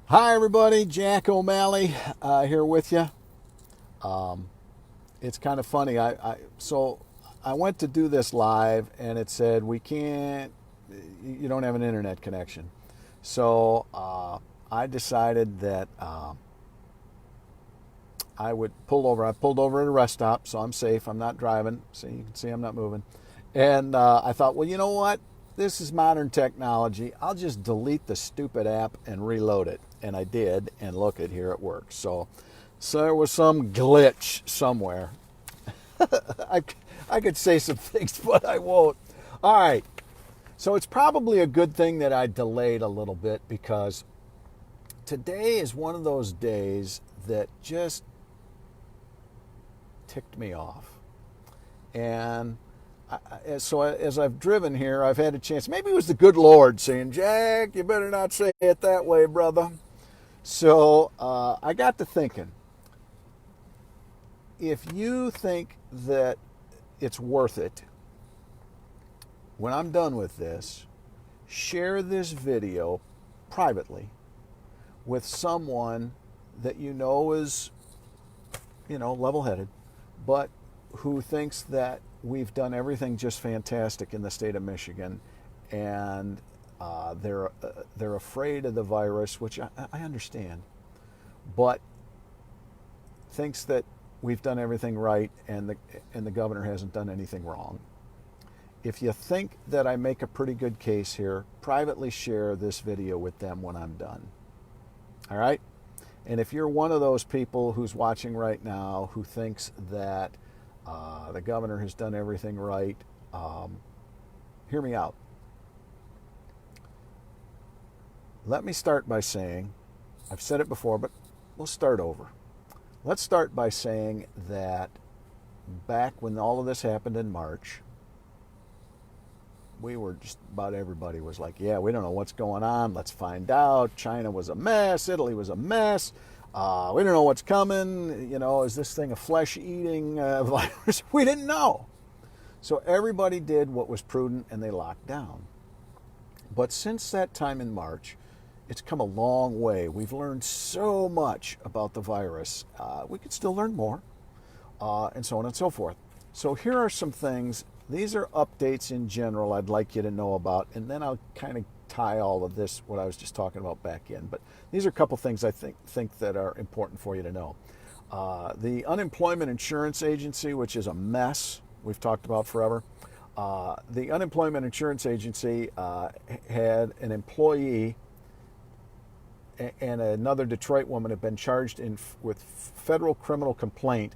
Hi, everybody. Jack O'Malley here with you. It's kind of funny. So I went to do this live, and it said we can't. You don't have an internet connection. So I decided that I would pull over. I pulled over at a rest stop, so I'm safe. I'm not driving. So you can see I'm not moving. And I thought, well, you know what? This is modern technology. I'll just delete the stupid app and reload it. And I did, and look at here, it works. So there was some glitch somewhere. I, I could say some things, but I won't. All right. So it's probably a good thing that I delayed a little bit because today is one of those days that just ticked me off. And so as I've driven here, I've had a chance. Maybe it was the good Lord saying, Jack, you better not say it that way, brother. So I got to thinking, if you think that it's worth it, when I'm done with this, share this video privately with someone that you know is, level headed, but who thinks that we've done everything just fantastic in the state of Michigan, and they're afraid of the virus, which I understand, but thinks that we've done everything right and the governor hasn't done anything wrong. If you think that I make a pretty good case here, privately share this video with them when I'm done. All right? And if you're one of those people who's watching right now who thinks that the governor has done everything right, hear me out. Let me start by saying, I've said it before, but we'll start over. Let's start by saying that back when all of this happened in March, we were just about everybody was like, yeah, we don't know what's going on. Let's find out. China was a mess. Italy was a mess. We don't know what's coming. Is this thing a flesh-eating virus? We didn't know. So everybody did what was prudent and they locked down. But since that time in March, it's come a long way. We've learned so much about the virus. We could still learn more, and so on and so forth. So here are some things. These are updates in general I'd like you to know about, and then I'll kind of tie all of this, what I was just talking about, back in. But these are a couple things I think that are important for you to know. The Unemployment Insurance Agency, which is a mess, we've talked about forever. The Unemployment Insurance Agency had an employee and another Detroit woman have been charged with federal criminal complaint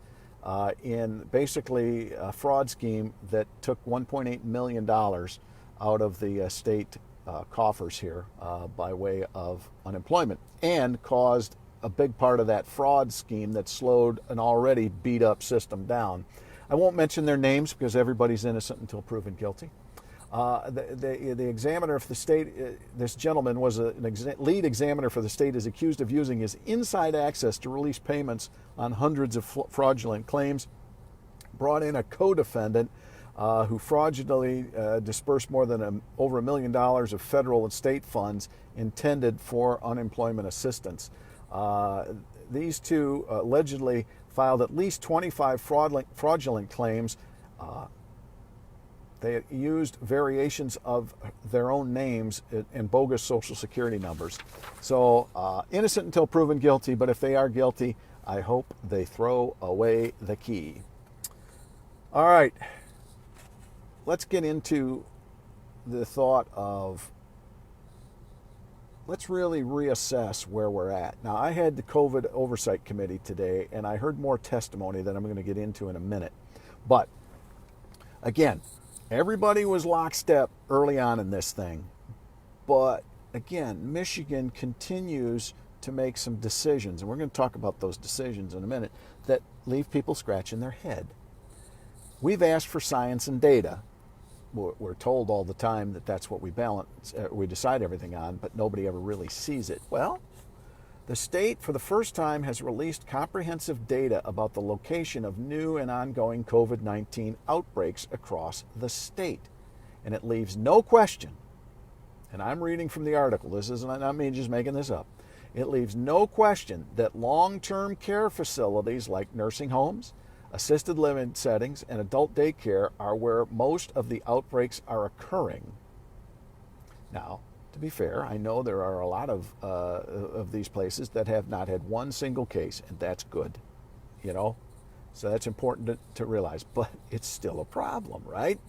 in basically a fraud scheme that took $1.8 million out of the state coffers here by way of unemployment, and caused a big part of that fraud scheme that slowed an already beat up system down. I won't mention their names because everybody's innocent until proven guilty. The examiner for the state, this gentleman was a lead examiner for the state, is accused of using his inside access to release payments on hundreds of fraudulent claims, brought in a co-defendant who fraudulently dispersed more than over $1 million of federal and state funds intended for unemployment assistance. These two allegedly filed at least 25 fraudulent claims. They used variations of their own names and bogus social security numbers. So innocent until proven guilty, but if they are guilty, I hope they throw away the key. All right, let's get into the thought of, let's really reassess where we're at. Now, I had the COVID Oversight Committee today, and I heard more testimony that I'm going to get into in a minute. But again, everybody was lockstep early on in this thing. But again, Michigan continues to make some decisions, and we're going to talk about those decisions in a minute, that leave people scratching their head. We've asked for science and data. We're told all the time that that's what we balance, we decide everything on, but nobody ever really sees it. Well, the state, for the first time, has released comprehensive data about the location of new and ongoing COVID-19 outbreaks across the state. And it leaves no question, and I'm reading from the article, this isn't not me just making this up, It leaves no question that long-term care facilities like nursing homes, assisted living settings, and adult daycare are where most of the outbreaks are occurring. Now, to be fair, I know there are a lot of these places that have not had one single case, and that's good, you know? So that's important to realize, but it's still a problem, right?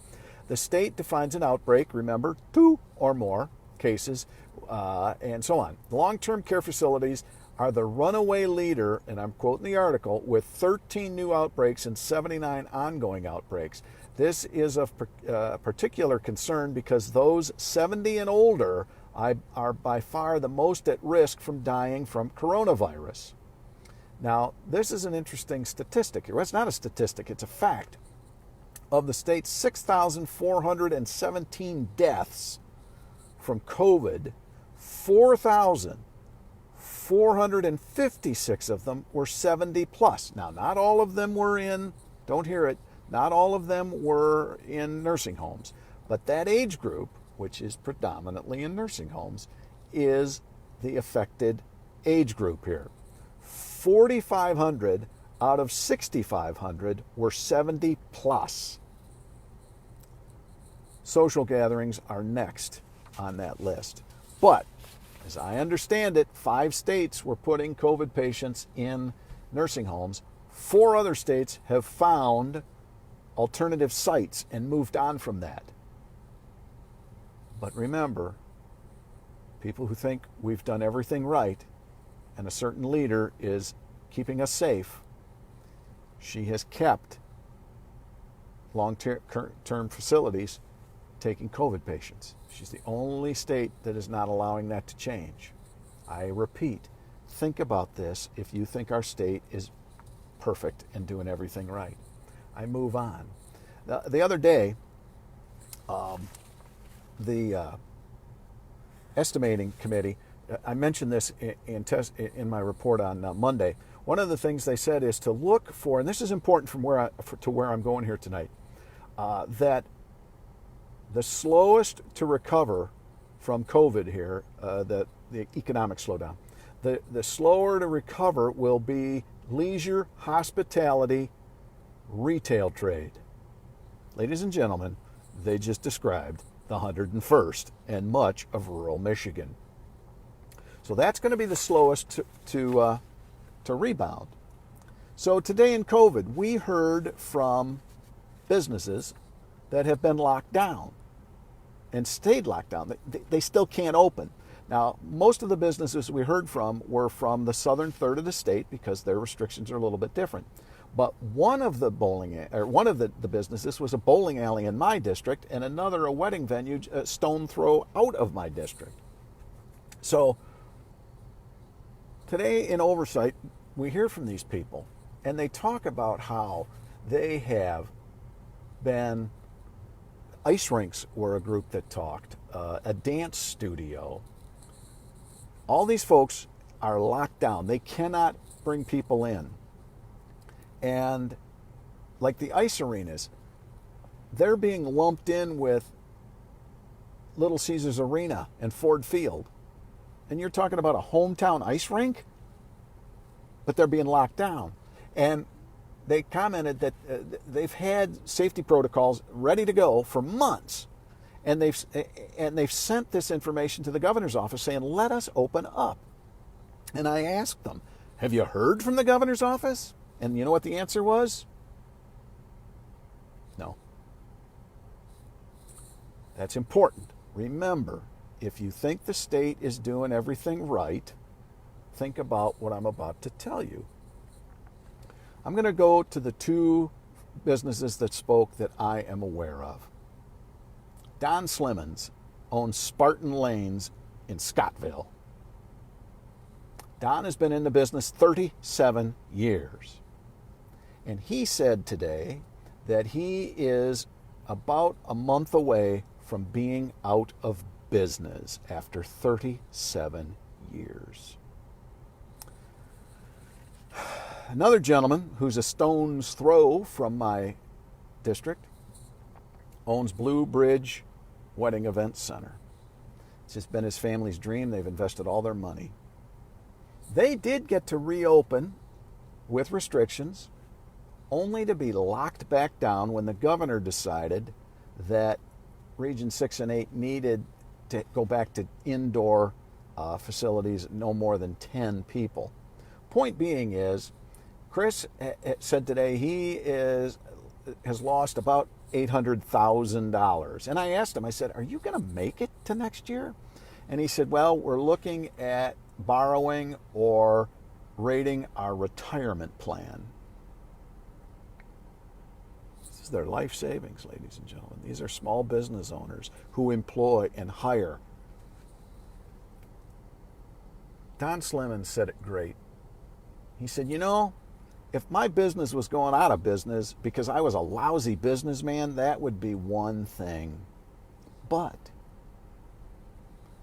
The state defines an outbreak, remember, 2 or more cases, and so on. Long-term care facilities are the runaway leader, and I'm quoting the article, with 13 new outbreaks and 79 ongoing outbreaks. This is of particular concern because those 70 and older are by far the most at risk from dying from coronavirus. Now, this is an interesting statistic here. Well, it's not a statistic, it's a fact. Of the state's 6,417 deaths from COVID, 4,456 of them were 70 plus. Now, not all of them were in, don't hear it, not all of them were in nursing homes, but that age group, which is predominantly in nursing homes, is the affected age group here. 4,500 out of 6,500 were 70 plus. Social gatherings are next on that list. But, as I understand it, 5 states were putting COVID patients in nursing homes. 4 other states have found alternative sites and moved on from that. But remember, people who think we've done everything right and a certain leader is keeping us safe, she has kept long-term facilities taking COVID patients. She's the only state that is not allowing that to change. I repeat, think about this if you think our state is perfect and doing everything right. I move on. The other day, the estimating committee, I mentioned this in my report on Monday. One of the things they said is to look for, and this is important from to where I'm going here tonight, that the slowest to recover from COVID here, the economic slowdown, the slower to recover will be leisure, hospitality, retail trade. Ladies and gentlemen, they just described the 101st and much of rural Michigan. So that's going to be the slowest to rebound. So today in COVID, we heard from businesses that have been locked down and stayed locked down. They still can't open. Now, most of the businesses we heard from were from the southern third of the state because their restrictions are a little bit different. But one of the businesses was a bowling alley in my district, and another a wedding venue a stone throw out of my district. So today in Oversight, we hear from these people, and they talk about how they have been, ice rinks were a group that talked, a dance studio. All these folks are locked down. They cannot bring people in. And like the ice arenas, they're being lumped in with Little Caesars Arena and Ford Field. And you're talking about a hometown ice rink? But they're being locked down. And they commented that they've had safety protocols ready to go for months. And they've sent this information to the governor's office saying, let us open up. And I asked them, have you heard from the governor's office? And you know what the answer was? No. That's important. Remember, if you think the state is doing everything right, think about what I'm about to tell you. I'm going to go to the 2 businesses that spoke that I am aware of. Don Slimmons owns Spartan Lanes in Scottville. Don has been in the business 37 years. And he said today that he is about a month away from being out of business after 37 years. Another gentleman who's a stone's throw from my district owns Blue Bridge Wedding Event Center. It's just been his family's dream. They've invested all their money. They did get to reopen with restrictions, only to be locked back down when the governor decided that Region 6 and 8 needed to go back to indoor facilities, no more than 10 people. Point being is, Chris said today he has lost about $800,000. And I asked him, I said, are you going to make it to next year? And he said, well, we're looking at borrowing or rating our retirement plan. This is their life savings, ladies and gentlemen. These are small business owners who employ and hire. Don Slimon said it great. He said, you know, if my business was going out of business because I was a lousy businessman, that would be one thing. But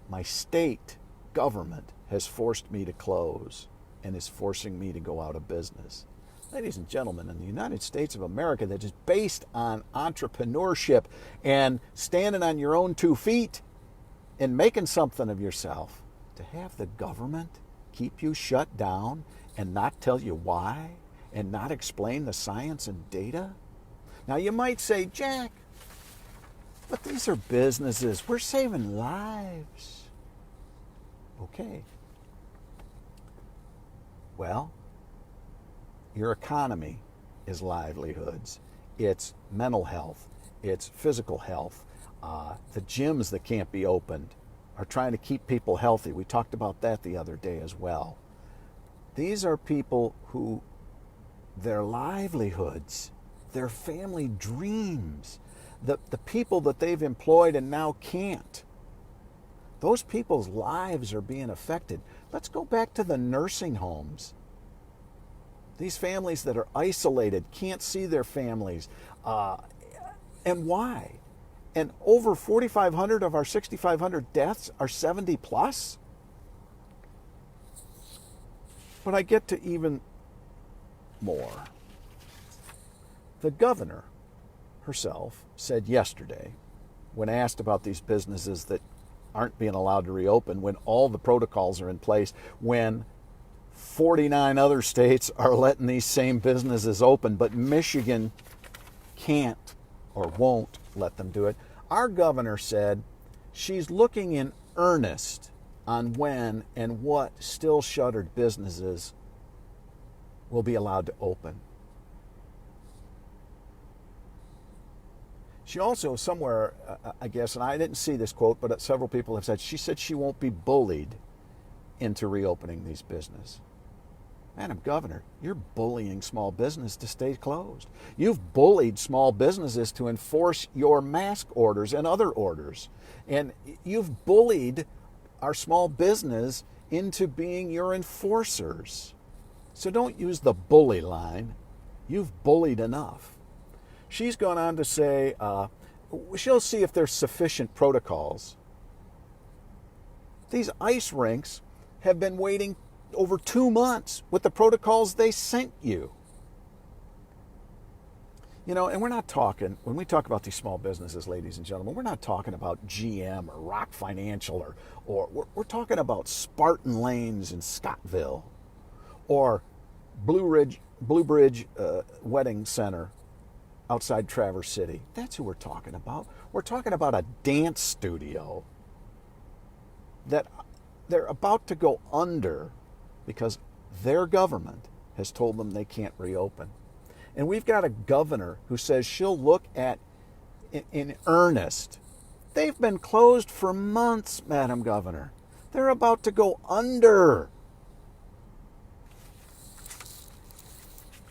my state government has forced me to close and is forcing me to go out of business. Ladies and gentlemen, in the United States of America, that is based on entrepreneurship and standing on your own 2 feet and making something of yourself, to have the government keep you shut down and not tell you why and not explain the science and data? Now you might say, Jack, but these are businesses. We're saving lives. Okay. Well, your economy is livelihoods. It's mental health. It's physical health. The gyms that can't be opened are trying to keep people healthy. We talked about that the other day as well. These are people who, their livelihoods, their family dreams, the people that they've employed and now can't. Those people's lives are being affected. Let's go back to the nursing homes. These families that are isolated, can't see their families. And why? And over 4,500 of our 6,500 deaths are 70 plus? But I get to even more. The governor herself said yesterday, when asked about these businesses that aren't being allowed to reopen, when all the protocols are in place, when 49 other states are letting these same businesses open, but Michigan can't or won't let them do it. Our governor said she's looking in earnest on when and what still shuttered businesses will be allowed to open. She also somewhere, I guess, and I didn't see this quote, but several people have said, she said she won't be bullied into reopening these businesses. Madam Governor, you're bullying small business to stay closed. You've bullied small businesses to enforce your mask orders and other orders. And you've bullied our small business into being your enforcers. So don't use the bully line. You've bullied enough. She's gone on to say she'll see if there's sufficient protocols. These ice rinks have been waiting over 2 months with the protocols they sent you. You know, and we're not talking, when we talk about these small businesses, ladies and gentlemen, we're not talking about GM or Rock Financial or we're talking about Spartan Lanes in Scottville or Blue Bridge Wedding Center outside Traverse City. That's who we're talking about. We're talking about a dance studio that they're about to go under because their government has told them they can't reopen. And we've got a governor who says she'll look at, in earnest. They've been closed for months, Madam Governor. They're about to go under.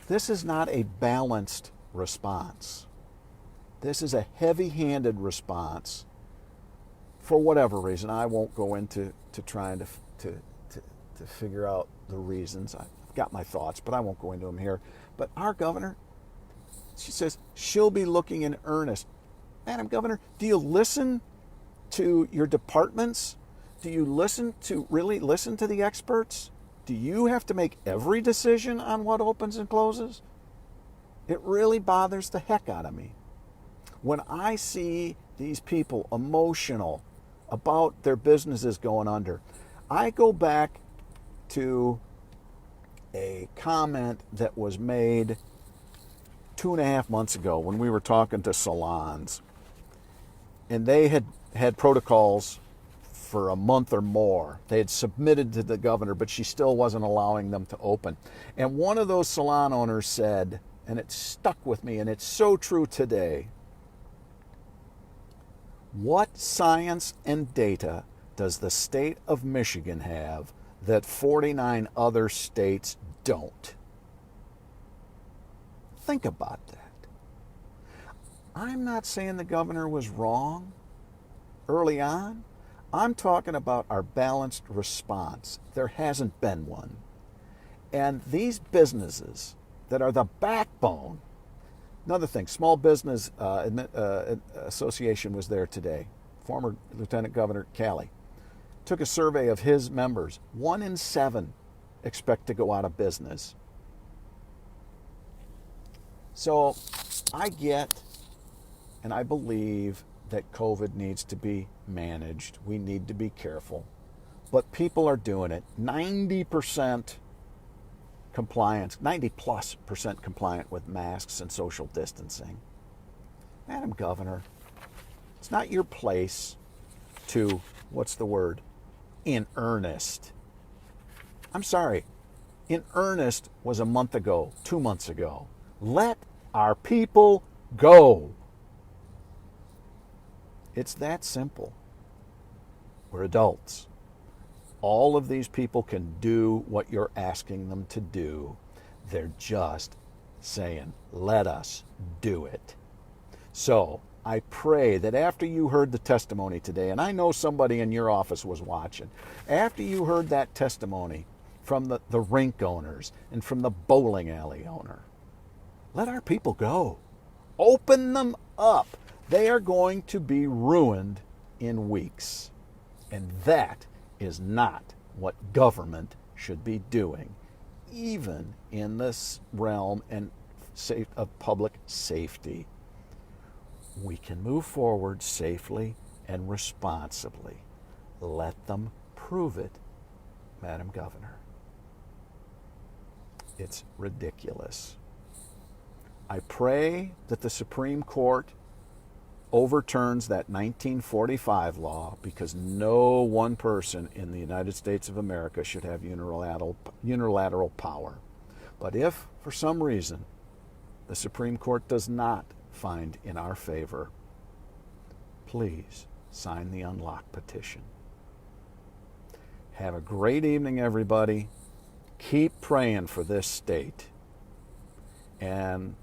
This is not a balanced response. This is a heavy-handed response for whatever reason. I won't go into trying to figure out the reasons. I've got my thoughts, but I won't go into them here. But our governor, she says she'll be looking in earnest. Madam Governor, do you listen to your departments? Do you really listen to the experts? Do you have to make every decision on what opens and closes? It really bothers the heck out of me when I see these people emotional about their businesses going under. I go back to a comment that was made 2.5 months ago when we were talking to salons. And they had protocols for a month or more. They had submitted to the governor, but she still wasn't allowing them to open. And one of those salon owners said, and it stuck with me, and it's so true today, what science and data does the state of Michigan have that 49 other states don't? Think about that. I'm not saying the governor was wrong early on. I'm talking about our balanced response. There hasn't been one. And these businesses that are the backbone. Another thing, Small Business Association was there today. Former Lieutenant Governor Calley took a survey of his members. 1 in 7 expect to go out of business. So I get and I believe that COVID needs to be managed. We need to be careful. But people are doing it. 90% compliance, 90+% compliant with masks and social distancing. Madam Governor, it's not your place to, what's the word, in earnest. I'm sorry. In earnest was a month ago, 2 months ago. Let our people go. It's that simple. We're adults. All of these people can do what you're asking them to do. They're just saying, let us do it. So I pray that after you heard the testimony today, and I know somebody in your office was watching, after you heard that testimony from the rink owners and from the bowling alley owner, let our people go. Open them up. They are going to be ruined in weeks. And that is not what government should be doing, even in this realm of public safety. We can move forward safely and responsibly. Let them prove it, Madam Governor. It's ridiculous. I pray that the Supreme Court overturns that 1945 law, because no one person in the United States of America should have unilateral power. But if, for some reason, the Supreme Court does not find in our favor, please sign the unlock petition. Have a great evening, everybody. Keep praying for this state. And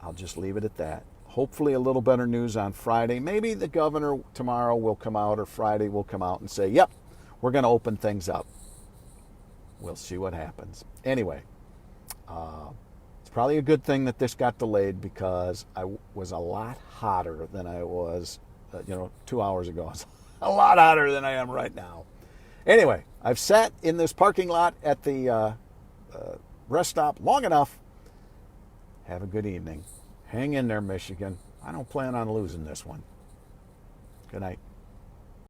I'll just leave it at that. Hopefully a little better news on Friday. Maybe the governor tomorrow will come out, or Friday will come out and say, yep, we're going to open things up. We'll see what happens. Anyway, it's probably a good thing that this got delayed, because I was a lot hotter than I was 2 hours ago. I was a lot hotter than I am right now. Anyway, I've sat in this parking lot at the rest stop long enough. Have a good evening. Hang in there, Michigan. I don't plan on losing this one. Good night.